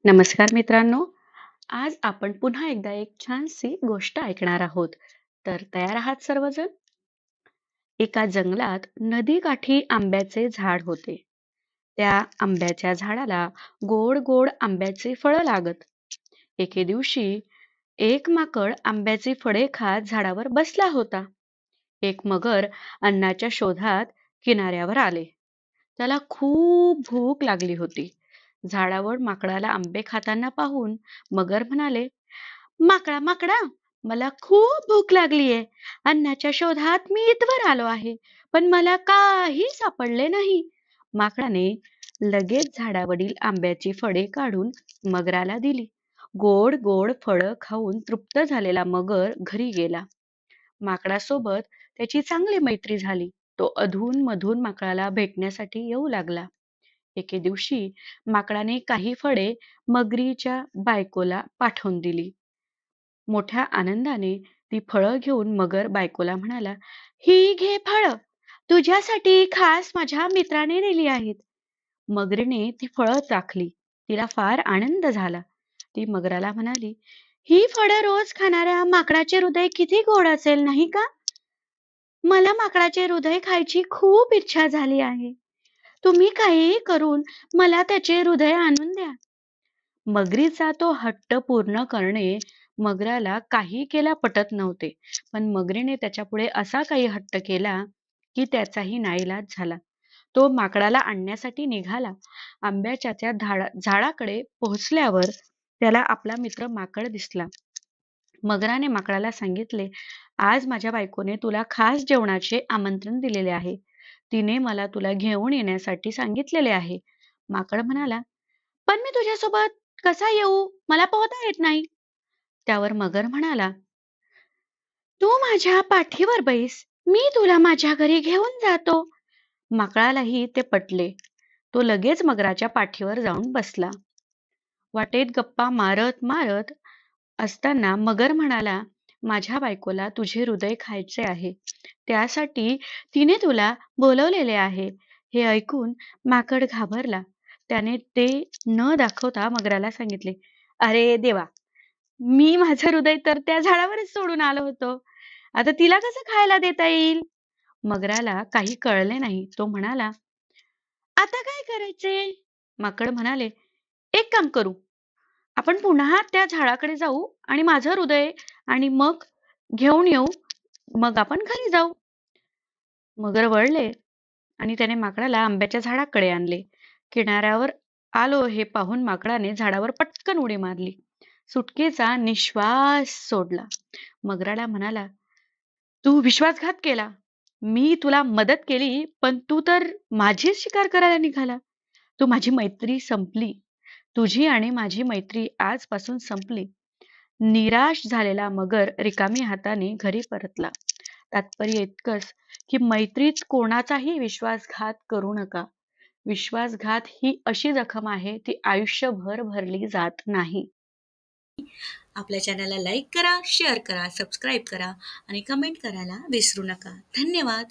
नमस्कार मित्रांनो. आज आपण पुन्हा एकदा एक छानशी गोष्ट ऐकणार आहोत. तर तयार आहात सर्वजण? एका जंगलात नदीकाठी आंब्याचे झाड होते. त्या आंब्याच्या झाडाला गोड गोड आंब्याचे फळं लागत. एके दिवशी एक माकड आंब्याची फळे खात झाडावर बसला होता. एक मगर अन्नाच्या शोधात किनाऱ्यावर आले. त्याला खूप भूक लागली होती. झाडावर माकडाला आंबे खाताना पाहून मगर म्हणाले, माकडा माकडा, मला खूप भूक लागलीये. अन्नाच्या शोधात मी इथवर आलो आहे, पण मला काही सापडले नाही. माकडाने लगेच झाडावरील आंब्याची फळे काढून मगराला दिली. गोड गोड फळं खाऊन तृप्त झालेला मगर घरी गेला. माकडासोबत त्याची चांगली मैत्री झाली. तो अधून मधून माकडाला भेटण्यासाठी येऊ लागला. एके दिवशी माकडाने काही फळे मगरीच्या बायकोला पाठवून दिली. मोठ्या आनंदाने ती फळं घेऊन मगर बायकोला म्हणाला, ही घे फळं, तुझ्यासाठी खास माझ्या मित्राने नेली आहेत. मगरीने ती फळं चाखली. तिला फार आनंद झाला. ती मगराला म्हणाली, ही फळं रोज खाणाऱ्या माकडाचे हृदय किती गोड असेल नाही का? मला माकडाचे हृदय खायची खूप इच्छा झाली आहे. तुम्ही काहीही करून मला त्याचे हृदय आणून द्या. मगरीचा तो हट्ट पूर्ण करणे मगराला काही केला पटत नव्हते. पण मगरीने त्याच्यापुढे असा काही हट्ट केला की त्याचाही नाईलाज झाला. तो माकडाला आणण्यासाठी निघाला. आंब्याच्या त्या झाडाकडे पोहोचल्यावर त्याला आपला मित्र माकड दिसला. मगराने माकडाला सांगितले, आज माझ्या बायकोने तुला खास जेवणाचे आमंत्रण दिलेले आहे. तिने मला तुला घेऊन येण्यासाठी सांगितलेले आहे. माकड म्हणाला, पण मी तुझ्यासोबत कसा येऊ? मला पोहता येत नाही. त्यावर मगर म्हणाला, तू माझ्या पाठीवर बैस, मी तुला माझ्या घरी घेऊन जातो. माकडालाही ते पटले. तो लगेच मगराच्या पाठीवर जाऊन बसला. वाटेत गप्पा मारत मारत असताना मगर म्हणाला, माझ्या बायकोला तुझे हृदय खायचे आहे. त्यासाठी तिने तुला बोलवलेले आहे. हे ऐकून माकड घाबरला. त्याने ते न दाखवता मगराला सांगितले, अरे देवा, मी माझं हृदय तर त्या झाडावरच सोडून आलो होतो. आता तिला कसं खायला देता येईल? मगराला काही कळले नाही. तो म्हणाला, आता काय करायचे? माकड म्हणाले, एक काम करू. आपण पुन्हा त्या झाडाकडे जाऊ आणि माझं हृदय आणि मग घेऊन येऊ. मग आपण घरी जाऊ. मगर वळले आणि त्याने माकडाला आंब्याच्या झाडाकडे आणले. किनाऱ्यावर आलो हे पाहून माकडाने झाडावर पटकन उडी मारली. सुटकेचा निश्वास सोडला. मगराला म्हणाला, तू विश्वासघात केला. मी तुला मदत केली, पण तू तर माझीच शिकार करायला निघाला. तू माझी मैत्री संपली. तुझी आणि माझी मैत्री आजपासून संपली. निराश झालेला मगर रिकामी हाताने घरी परतला. तात्पर्य इतकंच की मैत्रीत कोणाचाही विश्वासघात करू नका. विश्वासघात ही अशी जखम आहे ती आयुष्यभर भरली जात नाही. आपल्या चॅनलला लाईक करा, शेअर करा, सबस्क्राईब करा आणि कमेंट करायला विसरू नका. धन्यवाद.